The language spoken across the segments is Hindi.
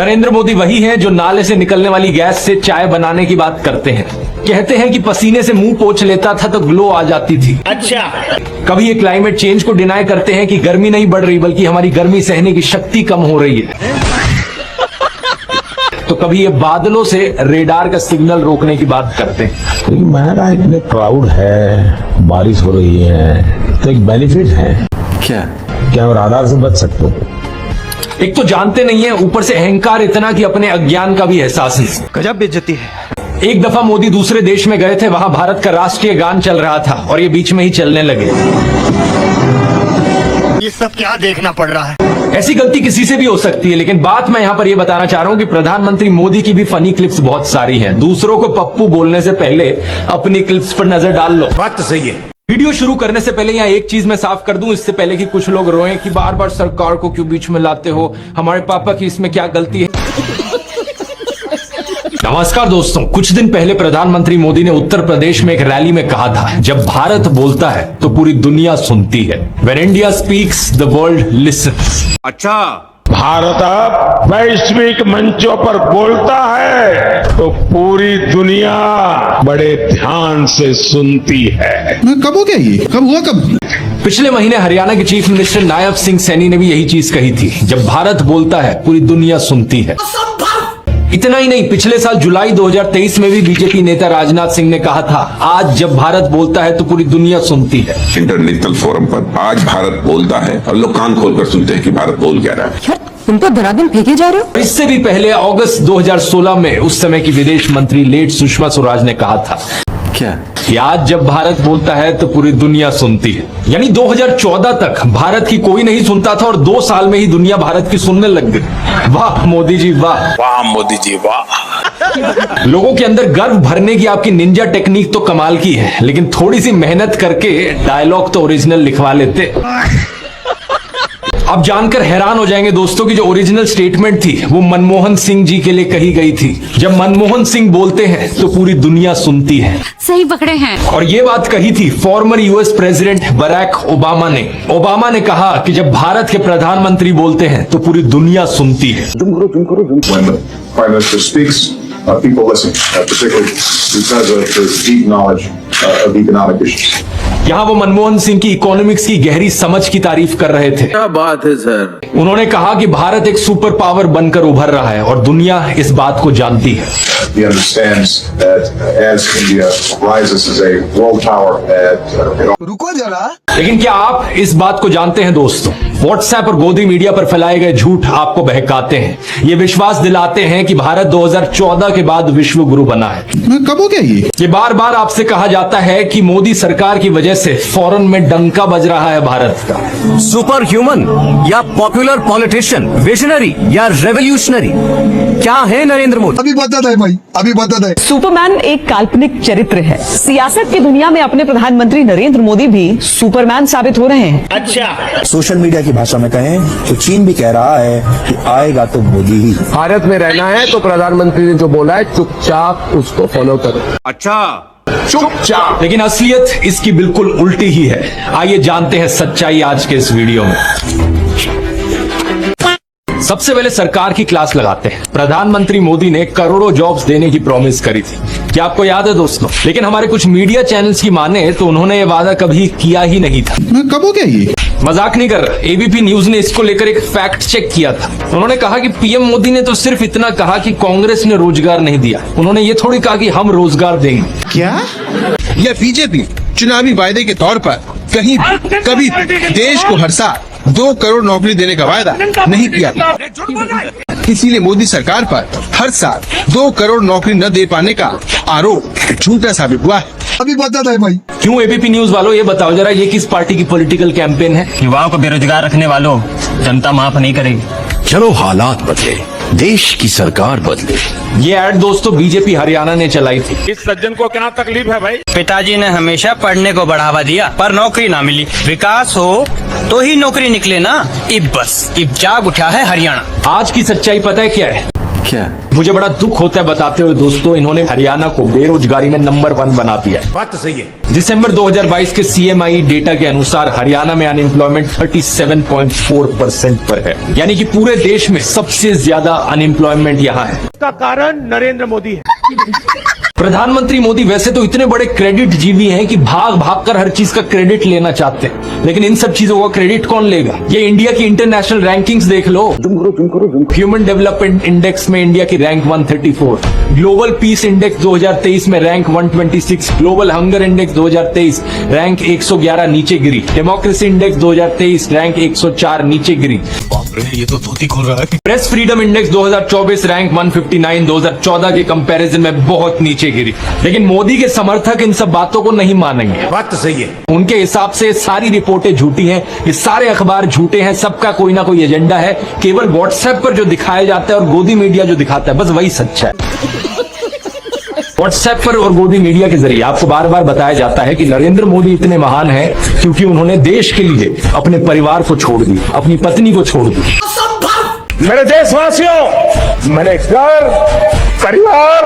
नरेंद्र मोदी वही हैं जो नाले से निकलने वाली गैस से चाय बनाने की बात करते हैं। कहते हैं कि पसीने से मुंह पोंछ लेता था तो ग्लो आ जाती थी। अच्छा, कभी ये क्लाइमेट चेंज को डिनाई करते हैं कि गर्मी नहीं बढ़ रही बल्कि हमारी गर्मी सहने की शक्ति कम हो रही है। तो कभी ये बादलों से रेडार का सिग्नल रोकने की बात करते हैं। मेरा इतने क्राउड है, बारिश हो रही है तो एक बेनिफिट है क्या मैं राडार से बच सकता हूँ? एक तो जानते नहीं है, ऊपर से अहंकार इतना कि अपने अज्ञान का भी एहसास नहीं। गजब बेइज्जती है। एक दफा मोदी दूसरे देश में गए थे, वहां भारत का राष्ट्रीय गान चल रहा था और ये बीच में ही चलने लगे। ये सब क्या देखना पड़ रहा है? ऐसी गलती किसी से भी हो सकती है, लेकिन बात मैं यहाँ पर ये बताना चाह रहा हूँ कि प्रधानमंत्री मोदी की भी फनी क्लिप्स बहुत सारी हैं। दूसरों को पप्पू बोलने से पहले अपनी क्लिप्स पर नजर डाल लो। बात तो सही है। वीडियो शुरू करने से पहले यहाँ एक चीज मैं साफ कर दूं, इससे पहले कि कुछ लोग रोएं कि बार बार सरकार को क्यों बीच में लाते हो, हमारे पापा की इसमें क्या गलती है। नमस्कार दोस्तों, कुछ दिन पहले प्रधानमंत्री मोदी ने उत्तर प्रदेश में एक रैली में कहा था, जब भारत बोलता है तो पूरी दुनिया सुनती है। When India speaks, the world listens। अच्छा, भारत अब वैश्विक मंचों पर बोलता है तो पूरी दुनिया बड़े ध्यान से सुनती है। कब हो गया ये? कब हुआ कब? पिछले महीने हरियाणा के चीफ मिनिस्टर नायब सिंह सैनी ने भी यही चीज कही थी, जब भारत बोलता है पूरी दुनिया सुनती है। इतना ही नहीं, पिछले साल जुलाई 2023 में भी बीजेपी नेता राजनाथ सिंह ने कहा था, आज जब भारत बोलता है तो पूरी दुनिया सुनती है। इंटरनेशनल फोरम पर आज भारत बोलता है और लोग कान खोलकर सुनते हैं कि भारत बोल क्या रहा है। तुम तो धराधम फेंके जा रहे हो। इससे भी पहले अगस्त 2016 में उस समय की विदेश मंत्री लेट सुषमा स्वराज ने कहा था कि आज जब भारत बोलता है तो पूरी दुनिया सुनती है। यानी 2014 तक भारत की कोई नहीं सुनता था और 2 साल में ही दुनिया भारत की सुनने लग गई। वाह मोदी जी वाह, वाह मोदी जी वाह। लोगों के अंदर गर्व भरने की आपकी निंजा टेक्निक तो कमाल की है, लेकिन थोड़ी सी मेहनत करके डायलॉग तो ओरिजिनल लिखवा लेते। आप जानकर हैरान हो जाएंगे दोस्तों कि जो ओरिजिनल स्टेटमेंट थी वो मनमोहन सिंह जी के लिए कही गई थी। जब मनमोहन सिंह बोलते हैं तो पूरी दुनिया सुनती है। सही पकड़े हैं। और ये बात कही थी former US president Barack Obama ने। ओबामा ने कहा कि जब भारत के प्रधानमंत्री बोलते हैं तो पूरी दुनिया सुनती है। When the Prime Minister speaks, people listen, particularly because of his deep knowledge of economic issues. यहाँ वो मनमोहन सिंह की इकोनॉमिक्स की गहरी समझ की तारीफ कर रहे थे। क्या बात है सर। उन्होंने कहा कि भारत एक सुपर पावर बनकर उभर रहा है और दुनिया इस बात को जानती है। He understands that as India rises as a world power, रुको जरा। लेकिन क्या आप इस बात को जानते हैं दोस्तों, व्हाट्सएप और गोदी मीडिया पर फैलाए गए झूठ आपको बहकाते हैं, ये विश्वास दिलाते हैं कि भारत 2014 के बाद विश्व गुरु बना है। कब हो गया ये? बार बार आपसे कहा जाता है कि मोदी सरकार की वजह से फॉरेन में डंका बज रहा है भारत का। सुपर ह्यूमन या पॉपुलर पॉलिटिशियन, विजनरी या रेवोल्यूशनरी, क्या है नरेंद्र मोदी? अभी बता दे भाई, अभी बता दे। सुपरमैन एक काल्पनिक चरित्र है। सियासत की दुनिया में अपने प्रधानमंत्री नरेंद्र मोदी भी सुपरमैन साबित हो रहे हैं। अच्छा, सोशल मीडिया की भाषा में कहें तो चीन भी कह रहा है कि आएगा तो मोदी ही। भारत में रहना है तो प्रधानमंत्री ने जो बोला है चुपचाप उसको फॉलो करो। अच्छा, चुपचाप। लेकिन असलियत इसकी बिल्कुल उल्टी ही है। आइए जानते हैं सच्चाई आज के इस वीडियो में। सबसे पहले सरकार की क्लास लगाते हैं। प्रधानमंत्री मोदी ने करोड़ों जॉब्स देने की प्रॉमिस करी थी, क्या आपको याद है दोस्तों? लेकिन हमारे कुछ मीडिया चैनल्स की माने तो उन्होंने ये वादा कभी किया ही नहीं था। कब हो गया ये? मजाक नहीं कर रहा, एबीपी न्यूज ने इसको लेकर एक फैक्ट चेक किया था। उन्होंने कहा कि पीएम मोदी ने तो सिर्फ इतना कहा कि कांग्रेस ने रोजगार नहीं दिया, उन्होंने ये थोड़ी कहा कि हम रोजगार देंगे। क्या? यह बीजेपी चुनावी वायदे के तौर पर कहीं कभी देश को हर साल 2 करोड़ नौकरी देने का वायदा नहीं किया था। इसीलिए मोदी सरकार पर हर साल 2 करोड़ नौकरी न दे पाने का आरोप झूठा साबित हुआ है। अभी बता दे भाई। क्यों एबीपी न्यूज वालों, ये बताओ जरा, ये किस पार्टी की पॉलिटिकल कैंपेन है? युवाओं को बेरोजगार रखने वालों, जनता माफ नहीं करेगी। चलो हालात बदले, देश की सरकार बदले। ये ऐड दोस्तों बीजेपी हरियाणा ने चलाई थी। इस सज्जन को क्या तकलीफ है भाई? पिताजी ने हमेशा पढ़ने को बढ़ावा दिया पर नौकरी ना मिली। विकास हो तो ही नौकरी निकले ना। इब जाग उठा है हरियाणा। आज की सच्चाई पता है क्या है? क्या? मुझे बड़ा दुख होता है बताते हुए दोस्तों, इन्होंने हरियाणा को बेरोजगारी में नंबर 1 बना दिया। बात तो सही है। दिसंबर 2022 के CMI डेटा के अनुसार हरियाणा में अनएम्प्लॉयमेंट 37.4% पर है, यानी कि पूरे देश में सबसे ज्यादा अनएम्प्लॉयमेंट यहाँ है। इसका कारण नरेंद्र मोदी है। प्रधानमंत्री मोदी वैसे तो इतने बड़े क्रेडिट जीवी हैं कि भाग भाग कर हर चीज का क्रेडिट लेना चाहते हैं, लेकिन इन सब चीजों का क्रेडिट कौन लेगा? ये इंडिया की इंटरनेशनल रैंकिंग्स देख लो। ह्यूमन डेवलपमेंट इंडेक्स में इंडिया की रैंक 134, ग्लोबल पीस इंडेक्स 2023 में rank 126, global hunger index 2023 rank 111 नीचे गिरी, डेमोक्रेसी इंडेक्स 2023 रैंक 104 नीचे गिरी। ये तो धोती खोल रहा है। प्रेस फ्रीडम इंडेक्स 2024 रैंक 159 2014 के कंपैरिजन में बहुत नीचे गिरी। लेकिन मोदी के समर्थक इन सब बातों को नहीं मानेंगे। बात तो सही है। उनके हिसाब से सारी रिपोर्टें झूठी हैं, ये सारे अखबार झूठे हैं, सबका कोई ना कोई एजेंडा है। केवल व्हाट्सएप पर जो दिखाया जाता है और गोदी मीडिया जो दिखाता है, बस वही सच्चा है। व्हाट्सएप पर और गोदी मीडिया के जरिए आपको बार बार बताया जाता है कि नरेंद्र मोदी इतने महान हैं क्योंकि उन्होंने देश के लिए अपने परिवार को छोड़ दी, अपनी पत्नी को छोड़ दी। मेरे देशवासियों, मैंने घर, परिवार,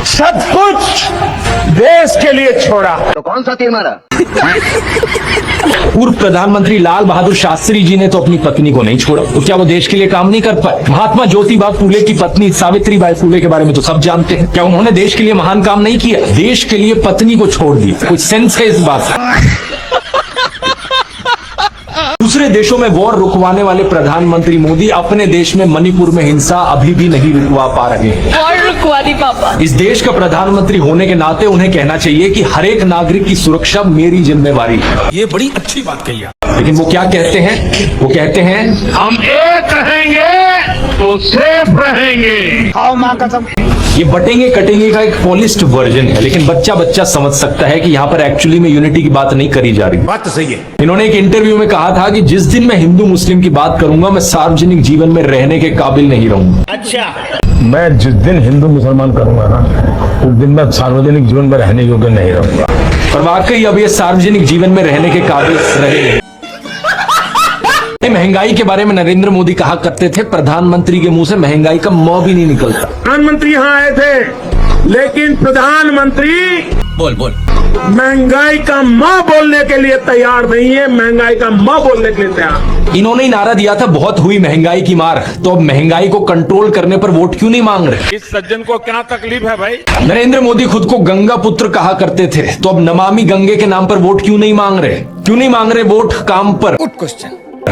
सब कुछ देश के लिए छोड़ा। तो कौन सा तीर मारा? पूर्व प्रधानमंत्री लाल बहादुर शास्त्री जी ने तो अपनी पत्नी को नहीं छोड़ा, तो क्या वो देश के लिए काम नहीं कर पाए? महात्मा ज्योतिबा फूले की पत्नी सावित्रीबाई फूले के बारे में तो सब जानते हैं, क्या उन्होंने देश के लिए महान काम नहीं किया? देश के लिए पत्नी को छोड़ दिया। कुछ सेंस है इस बात में? दूसरे देशों में वॉर रुकवाने वाले प्रधानमंत्री मोदी अपने देश में मणिपुर में हिंसा अभी भी नहीं रुकवा पा रहे हैं। और रुकवा दी पापा। इस देश का प्रधानमंत्री होने के नाते उन्हें कहना चाहिए कि हर एक नागरिक की सुरक्षा मेरी जिम्मेवारी है। ये बड़ी अच्छी बात कही आप। लेकिन वो क्या कहते हैं? वो कहते हैं हम एक रहेंगे तो सेफ रहेंगे। आओ माँ कसम। ये बटेंगे कटेंगे का एक पॉलिश्ड वर्जन है, लेकिन बच्चा समझ सकता है कि यहाँ पर एक्चुअली में यूनिटी की बात नहीं करी जा रही। बात तो सही है। इन्होंने एक इंटरव्यू में कहा था कि जिस दिन मैं हिंदू मुस्लिम की बात करूंगा, मैं सार्वजनिक जीवन में रहने के काबिल नहीं रहूंगा। अच्छा, मैं जिस दिन हिंदू मुसलमान करूंगा ना, उस दिन मैं सार्वजनिक जीवन में रहने योग्य नहीं रहूंगा। और वाकई अब ये सार्वजनिक जीवन में रहने के काबिल रहे। महंगाई के बारे में नरेंद्र मोदी कहा करते थे, प्रधानमंत्री के मुंह से महंगाई का म भी नहीं निकलता। प्रधानमंत्री यहाँ आए थे, लेकिन प्रधानमंत्री बोल महंगाई का माँ बोलने के लिए तैयार नहीं है। महंगाई का माँ बोलने के लिए तैयार। इन्होंने ही नारा दिया था, बहुत हुई महंगाई की मार, तो अब महंगाई को कंट्रोल करने पर वोट क्यों नहीं मांग रहे? इस सज्जन को क्या तकलीफ है भाई? नरेंद्र मोदी खुद को गंगा पुत्र कहा करते थे, तो अब नमामि गंगे के नाम पर वोट क्यों नहीं मांग रहे? क्यों नहीं मांग रहे वोट काम पर? Good question.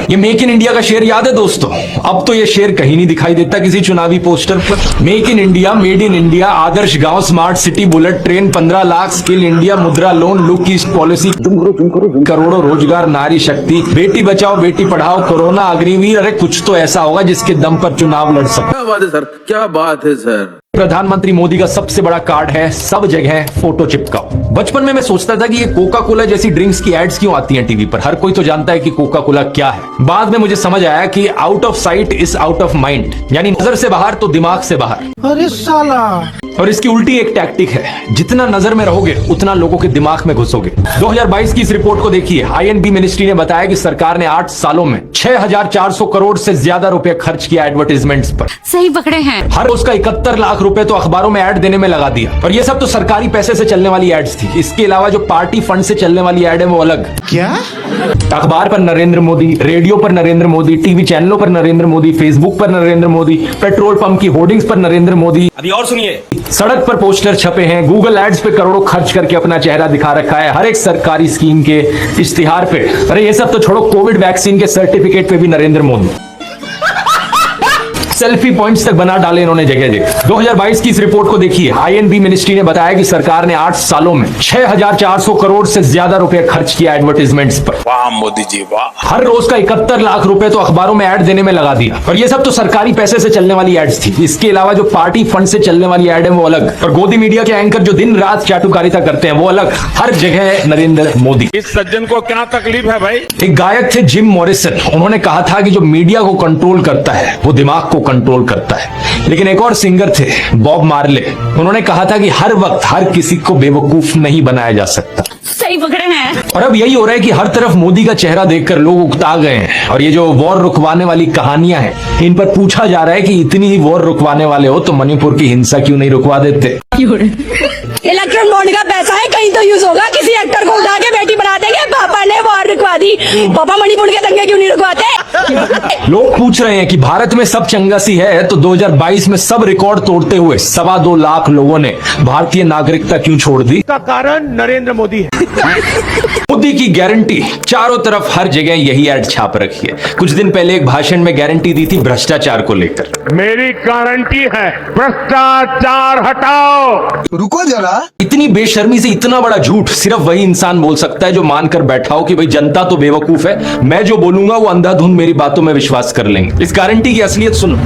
ये मेक इन इंडिया का शेर याद है दोस्तों? अब तो ये शेर कहीं नहीं दिखाई देता किसी चुनावी पोस्टर पर। Make in India, made in India, आदर्श गांव, smart city, bullet train, 15 lakh, skill India, Mudra loan, look east policy, करोड़ों रोजगार, नारी शक्ति, बेटी बचाओ बेटी पढ़ाओ, कोरोना अग्निवीर। अरे कुछ तो ऐसा होगा जिसके दम पर चुनाव लड़ सके। क्या बात है सर, क्या बात है सर। प्रधानमंत्री मोदी का सबसे बड़ा कार्ड है, सब जगह फोटो चिपकाओ। बचपन में मैं सोचता था कि ये कोका कोला जैसी ड्रिंक्स की एड्स क्यों आती हैं टीवी पर? हर कोई तो जानता है कि कोका कोला क्या है। बाद में मुझे समझ आया कि out of site is out of mind, यानी नजर से बाहर तो दिमाग से बाहर। अरे साला। और इसकी उल्टी एक टैक्टिक है, जितना नजर में रहोगे उतना लोगों के दिमाग में घुसोगे। 2022 की इस रिपोर्ट को देखिए। INB मिनिस्ट्री ने बताया कि सरकार ने 8 सालों में 6400 करोड़ से ज्यादा रुपए खर्च किया एडवर्टाइजमेंट्स पर। सही पकड़े हैं। हर रोज का 71 लाख रुपए तो अखबारों में ऐड देने में लगा दिया। और ये सब तो सरकारी पैसे से चलने वाली एड्स थी। इसके अलावा जो पार्टी फंड से चलने वाली एड है वो अलग। क्या? अखबार पर नरेंद्र मोदी, रेडियो पर नरेंद्र मोदी, टीवी चैनलों पर नरेंद्र मोदी, फेसबुक पर नरेंद्र मोदी, पेट्रोल पंप की होर्डिंग्स पर नरेंद्र मोदी। अभी और सुनिए, सड़क पर पोस्टर छपे हैं, गूगल एड्स पे करोड़ों खर्च करके अपना चेहरा दिखा रखा है हर एक सरकारी स्कीम के इश्तिहार पे। अरे ये सब तो छोड़ो, कोविड वैक्सीन के सर्टिफिकेट पे भी नरेंद्र मोदी। सेल्फी पॉइंट्स तक बना डाले इन्होंने जगह जगह। 2022 की इस रिपोर्ट को देखिए। INB मिनिस्ट्री ने बताया कि सरकार ने 8 सालों में 6400 करोड़ से ज्यादा रुपए खर्च किया एडवर्टाइजमेंट्स पर। वाह मोदी जी वाह। हर रोज का 71 लाख रुपए तो अखबारों में ऐड देने में लगा दिया। और ये सब तो सरकारी पैसे से चलने वाली एड्स थी। इसके अलावा जो पार्टी फंड से चलने वाली एड है वो अलग। और गोदी मीडिया के एंकर जो दिन रात चाटुकारिता करते हैं वो अलग। हर जगह नरेंद्र मोदी। इस सज्जन को क्या तकलीफ है भाई? एक गायक थे जिम मॉरिसन, उन्होंने कहा था कि जो मीडिया को कंट्रोल करता है वो दिमाग को कंट्रोल करता है। लेकिन एक और सिंगर थे बॉब मार्ले, उन्होंने कहा था कि हर वक्त हर किसी को बेवकूफ नहीं बनाया जा सकता। सही पकड़े हैं। और अब यही हो रहा है कि हर तरफ मोदी का चेहरा देखकर लोग उकता गए हैं और ये जो वॉर रुकवाने वाली कहानियां हैं इन पर पूछा जा रहा है कि इतनी ही वॉर रुकवाने वाले हो तो मणिपुर की हिंसा क्यों नहीं रुकवा देते। इलेक्ट्रॉन बॉन्ड का पैसा है, कहीं तो यूज होगा। किसी एक्टर को उठा के बेटी बना देंगे, पापा ने वॉर रुकवा दी, पापा मणिपुर के दंगे क्यों नहीं रुकवाते। लोग पूछ रहे हैं कि भारत में सब चंगासी है तो 2022 में सब रिकॉर्ड तोड़ते हुए 2.25 लाख लोगों ने भारतीय नागरिकता क्यों छोड़ दी। का कारण नरेंद्र मोदी है। मोदी की गारंटी, चारों तरफ हर जगह यही ऐड छाप रखी है। कुछ दिन पहले एक भाषण में गारंटी दी थी भ्रष्टाचार को लेकर। मेरी गारंटी है, भ्रष्टाचार हटाओ। रुको जरा, इतनी बेशर्मी से इतना बड़ा झूठ सिर्फ वही इंसान बोल सकता है जो मानकर बैठा हो कि भाई जनता तो बेवकूफ है, मैं जो बोलूंगा वो अंधाधुंध मेरी बातों में विश्वास कर लेंगे। इस गारंटी की असलियत सुनो।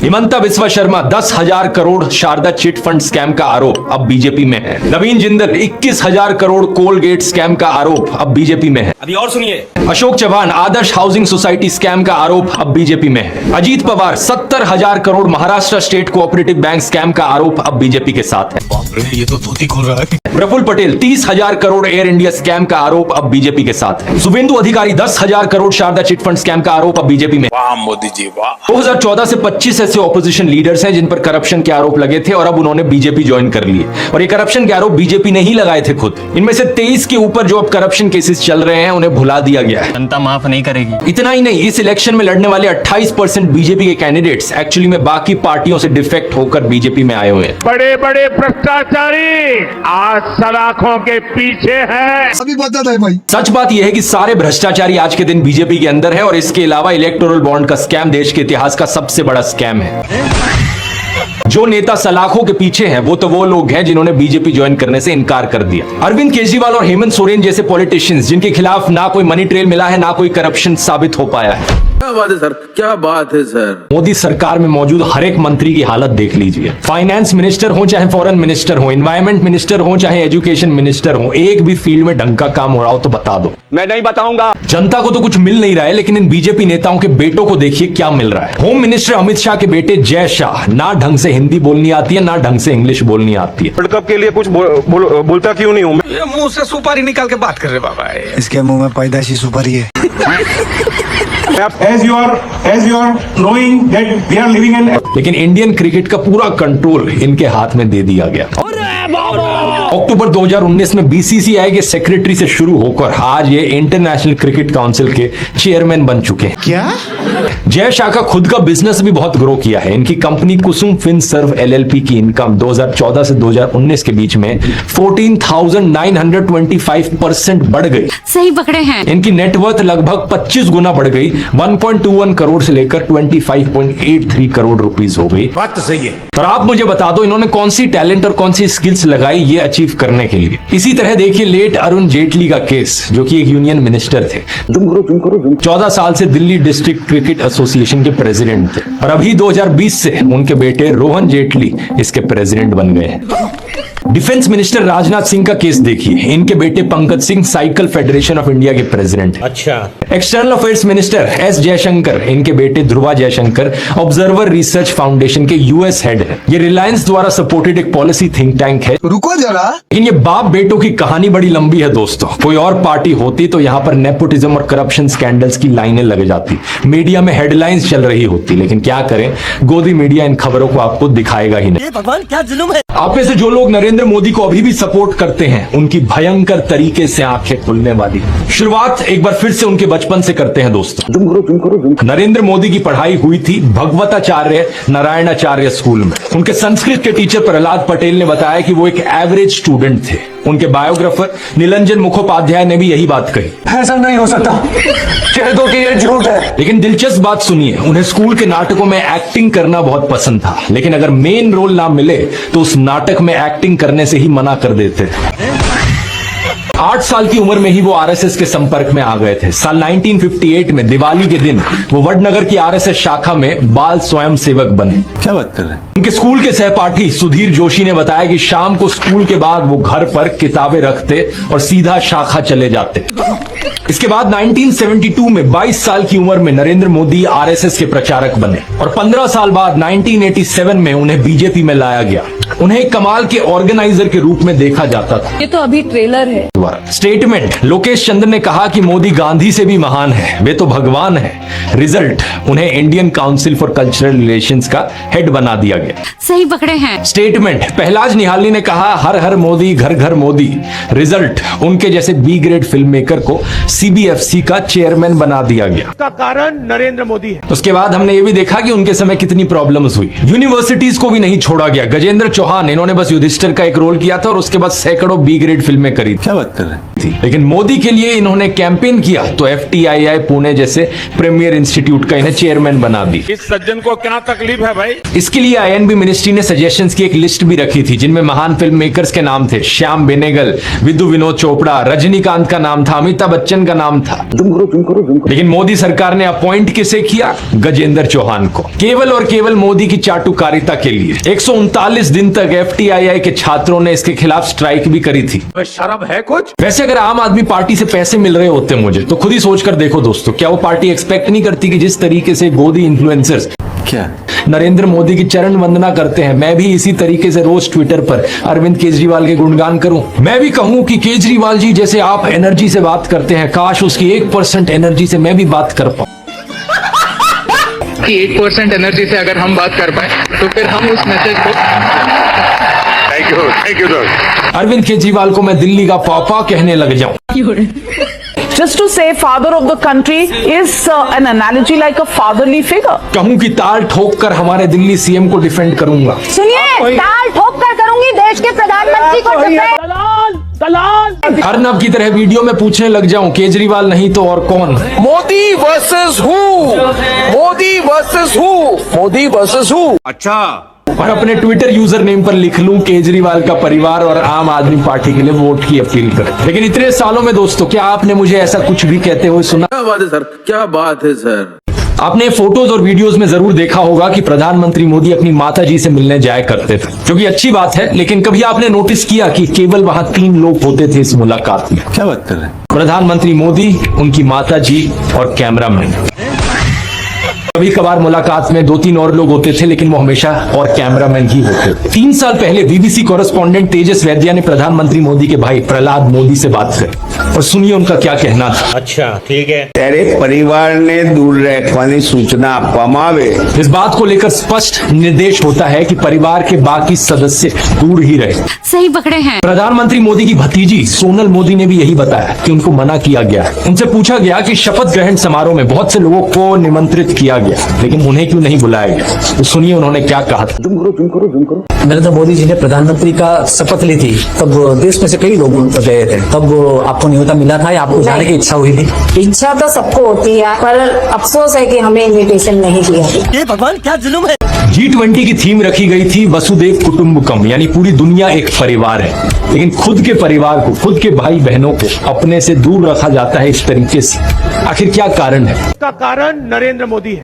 Himanta Biswa Sarma 10,000 crore Saradha chit fund scam का आरोप अब बीजेपी में है। नवीन जिंदल 21,000 करोड़ कोलगेट स्कैम का आरोप अब बीजेपी में है। अभी और सुनिए। Ashok Chavan Adarsh housing society scam का आरोप अब बीजेपी में है। Ajit Pawar 70,000 crore Maharashtra state cooperative bank scam का आरोप अब बीजेपी के साथ है। ये तो धोती खोल रहा है। Praful Patel 30,000 crore Air India scam का आरोप अब बीजेपी के साथ है। Suvendu Adhikari 10,000 crore Saradha chit fund scam का आरोप अब बीजेपी में। वाह मोदी जी वाह। 2014 से 25 ऐसे ऑपोजिशन लीडर्स हैं जिन पर करप्शन के आरोप लगे थे और अब उन्होंने बीजेपी ज्वाइन कर लिए और ये करप्शन के आरोप बीजेपी ने ही लगाए थे खुद। इनमें से 23 के ऊपर जो अब करप्शन केसेस चल रहे हैं उन्हें भुला दिया गया है। जनता माफ नहीं करेगी। इतना ही नहीं, इस इलेक्शन में लड़ने वाले 28% बीजेपी के कैंडिडेट्स एक्चुअली में बाकी पार्टियों से डिफेक्ट होकर बीजेपी में आए हुए हैं। बड़े बड़े भ्रष्टाचारी आज सलाखों के पीछे हैं। सभी पता था भाई। सच बात यह है कि सारे भ्रष्टाचारी आज के दिन बीजेपी के अंदर है और इसके अलावा इलेक्टोरल बॉन्ड का स्कैम देश के इतिहास का सबसे बड़ा स्कैम है। जो नेता सलाखों के पीछे हैं वो तो वो लोग हैं जिन्होंने बीजेपी ज्वाइन करने से इनकार कर दिया। अरविंद केजरीवाल और हेमंत सोरेन जैसे पॉलिटिशियंस जिनके खिलाफ ना कोई मनी ट्रेल मिला है ना कोई करप्शन साबित हो पाया है। क्या बात है सर, क्या बात है सर। मोदी सरकार में मौजूद हर एक मंत्री की हालत देख लीजिए। फाइनेंस मिनिस्टर हो चाहे फॉरेन मिनिस्टर हो, एनवायरमेंट मिनिस्टर हो चाहे एजुकेशन मिनिस्टर हो, एक भी फील्ड में ढंग का काम हो रहा हो तो बता दो। मैं नहीं बताऊंगा। जनता को तो कुछ मिल नहीं रहा है, लेकिन इन बीजेपी नेताओं के बेटों को देखिए क्या मिल रहा है। होम मिनिस्टर अमित शाह के बेटे जय शाह ना ढंग से हिंदी बोलनी आती है ना ढंग से इंग्लिश बोलनी आती है। वर्ल्ड कप के लिए कुछ बोलता क्यों नहीं हूँ मैं? मुंह से सुपारी निकाल के बात कर रहे बाबा। इसके मुंह में पैदाशी सुपारी है। As you are knowing that we are living in लेकिन इंडियन क्रिकेट का पूरा कंट्रोल इनके हाथ में दे दिया गया। अक्टूबर 2019 में बीसीसीआई के सेक्रेटरी से शुरू होकर आज ये इंटरनेशनल क्रिकेट काउंसिल के चेयरमैन बन चुके हैं। क्या? जय शाह का खुद का बिजनेस भी बहुत ग्रो किया है। इनकी कंपनी कुसुम फिनसर्व एलएलपी की इनकम 2014 से 2019 के बीच में 14,925% बढ़ गई। सही पकड़े हैं। इनकी नेटवर्थ लगभग 25 गुना बढ़ गई, 1.21 करोड़ से लेकर 25.83 करोड़ रुपीस हो गई। बात तो सही है। और आप मुझे बता दो इन्होंने कौन सी टैलेंट और कौन सी स्किल्स लगाई ये अचीव करने के लिए। इसी तरह देखिए लेट अरुण जेटली का केस, जो कि एक यूनियन मिनिस्टर थे, 14 साल से दिल्ली डिस्ट्रिक्ट क्रिकेट एसोसिएशन के प्रेसिडेंट थे और अभी 2020 से उनके बेटे रोहन जेटली इसके प्रेसिडेंट बन गए हैं। डिफेंस मिनिस्टर राजनाथ सिंह का केस देखिए, इनके बेटे Pankaj Singh cycle federation of India के प्रेसिडेंट। अच्छा। External affairs minister S Jaishankar, इनके बेटे Dhruva Jaishankar observer research foundation के यूएस हेड है। ये रिलायंस द्वारा सपोर्टेड एक पॉलिसी थिंक टैंक है। रुको जरा, लेकिन ये बाप बेटों की कहानी बड़ी लंबी है दोस्तों। कोई और पार्टी होती तो यहाँ पर नेपोटिज्म और करप्शन स्कैंडल्स की लाइनें लग जाती, मीडिया में हेडलाइंस चल रही होती, लेकिन क्या करें, गोदी मीडिया इन खबरों को आपको दिखाएगा ही नहीं। भगवान क्या जुल्म है। आप में से जो लोग नरेंद्र मोदी को अभी भी सपोर्ट करते हैं उनकी भयंकर तरीके से आंखें खुलने वाली। शुरुआत एक बार फिर से उनके बचपन से करते हैं दोस्तों। नरेंद्र मोदी की पढ़ाई हुई थी भगवताचार्य नारायणाचार्य स्कूल में। उनके संस्कृत के टीचर प्रहलाद पटेल ने बताया कि वो एक एवरेज स्टूडेंट थे। उनके बायोग्राफर निरंजन मुखोपाध्याय ने भी यही बात कही। ऐसा नहीं हो सकता, कह दो कि ये झूठ है। लेकिन दिलचस्प बात सुनिए, उन्हें स्कूल के नाटकों में एक्टिंग करना बहुत पसंद था, लेकिन अगर मेन रोल ना मिले तो उस नाटक में एक्टिंग करने से ही मना कर देते थे। 8 साल की उम्र में ही वो आरएसएस के संपर्क में आ गए थे। साल 1958 में दिवाली के दिन वो वडनगर की आरएसएस शाखा में बाल स्वयं सेवक बने। क्या बात कर रहे हैं? उनके स्कूल के सहपाठी सुधीर जोशी ने बताया कि शाम को स्कूल के बाद वो घर पर किताबें रखते और सीधा शाखा चले जाते। इसके बाद 1972 में 22 साल की उम्र में नरेंद्र मोदी आरएसएस के प्रचारक बने और 15 साल बाद 1987 में उन्हें बीजेपी में लाया गया। उन्हें एक कमाल के ऑर्गेनाइजर के रूप में देखा जाता था। ये तो अभी ट्रेलर है। स्टेटमेंट, लोकेश चंद्र ने कहा कि मोदी गांधी से भी महान है, वे तो भगवान है। रिजल्ट, उन्हें Indian council for cultural relations का हेड बना दिया गया। सही पकड़े हैं। स्टेटमेंट, पहलाज निहाली ने कहा हर हर मोदी घर घर मोदी। रिजल्ट, उनके जैसे बी ग्रेड फिल्म मेकर को सीबीएफसी का चेयरमैन बना दिया गया। का कारण नरेंद्र मोदी है। उसके बाद हमने ये भी देखा कि उनके समय कितनी प्रॉब्लम्स हुई। यूनिवर्सिटीज को भी नहीं छोड़ा गया। गजेंद्र चौहान, इन्होंने बस युधिष्ठिर का एक रोल किया था और उसके बाद सैकड़ों बी ग्रेड फिल्में करी। क्या बात कर रहे हैं? लेकिन मोदी के लिए इन्होंने कैंपेन किया तो FTII पुणे जैसे प्रीमियर इंस्टीट्यूट का इन्हें चेयरमैन बना दी। इस सज्जन को क्या तकलीफ है भाई? इसके लिए INB मिनिस्ट्री ने सजेशंस की एक लिस्ट भी रखी थी जिनमें महान फिल्म मेकर्स के नाम थे। श्याम बेनेगल, विदु विनोद चोपड़ा, रजनीकांत का नाम था, अमिताभ बच्चन का नाम था। लेकिन मोदी सरकार ने अपॉइंट किसे किया? गजेंद्र चौहान को। केवल और केवल मोदी की चाटुकारिता के लिए 139 दिन तक FTII के छात्रों ने इसके खिलाफ स्ट्राइक भी करी थी। शर्म है कुछ? वैसे अगर आम आदमी पार्टी से पैसे मिल रहे होते मुझे तो खुद ही सोचकर देखो दोस्तों, क्या वो पार्टी एक्सपेक्ट नहीं करती कि जिस तरीके से गोदी इन्फ्लुएंसर्स क्या? नरेंद्र मोदी की चरण वंदना करते हैं, मैं भी इसी तरीके से रोज ट्विटर पर अरविंद केजरीवाल के गुणगान करूं। मैं भी कहूं कि केजरीवाल जी जैसे आप एनर्जी से बात करते हैं, काश उसकी 1% एनर्जी से मैं भी बात कर पाऊं। कि 1% एनर्जी से अगर हम बात कर पाए तो फिर हम उस मैसेज को thank you sir. Arvind Kejriwal को मैं दिल्ली का पापा कहने लग जाऊं। Just to say father of the country is an analogy like a fatherly figure. कहूं कि ताल ठोक कर हमारे दिल्ली CM को डिफेंड करूंगा। सुनिए, ताल ठोक कर करूंगी देश के प्रधानमंत्री को अर्नब की तरह वीडियो में पूछने लग जाऊं, केजरीवाल नहीं तो और कौन? Modi versus who? Modi versus who? Modi versus who? अच्छा, और अपने ट्विटर यूजर नेम पर लिख लूं केजरीवाल का परिवार और आम आदमी पार्टी के लिए वोट की अपील करें। लेकिन इतने सालों में दोस्तों, क्या आपने मुझे ऐसा कुछ भी कहते हुए सुना? क्या बात है सर? क्या बात है सर? आपने फोटोज और वीडियोस में जरूर देखा होगा कि प्रधानमंत्री मोदी अपनी माता जी से मिलने जाया करते थे, जो कि अच्छी बात है। लेकिन कभी आपने नोटिस किया कि केवल वहां 3 लोग होते थे इस मुलाकात में? क्या बात कर रहे हैं? प्रधानमंत्री मोदी, उनकी माता जी और कैमरामैन। कभी कभार मुलाकात में 2-3 और लोग होते थे, लेकिन वो हमेशा और कैमरामैन ही होते थे। 3 साल पहले BBC कॉरेस्पॉन्डेंट तेजस वैद्या ने प्रधानमंत्री मोदी के भाई प्रहलाद मोदी से बात करी और सुनिए उनका क्या कहना था। अच्छा, ठीक है। तेरे परिवार ने दूर रखवानी सूचना आपवामावे। इस बात को लेकर स्पष्ट निर्देश होता है कि परिवार के बाकी सदस्य दूर ही रहे। सही पकड़े हैं। प्रधानमंत्री मोदी की भतीजी सोनल मोदी ने भी यही बताया कि उनको मना किया गया है। उनसे पूछा गया कि शपथ ग्रहण समारोह में बहुत से लोगों को निमंत्रित किया गया, लेकिन उन्हें क्यों नहीं बुलाया गया? तो सुनिए उन्होंने क्या कहा था। नरेंद्र मोदी जी ने प्रधानमंत्री का शपथ ली थी, तब देश में से कई लोग गए थे। तब आपको न्योता मिला था या आपको जाने की इच्छा हुई थी? इच्छा तो सबको होती है, पर अफसोस है कि हमें इनविटेशन नहीं दिया। ये भगवान क्या जुल्म है। G20 की थीम रखी गई थी वसुदेव कुटुंबकम, यानी पूरी दुनिया एक परिवार है। लेकिन खुद के परिवार को, खुद के भाई बहनों को अपने से दूर रखा जाता है इस तरीके से। आखिर क्या कारण है? का कारण नरेंद्र मोदी है।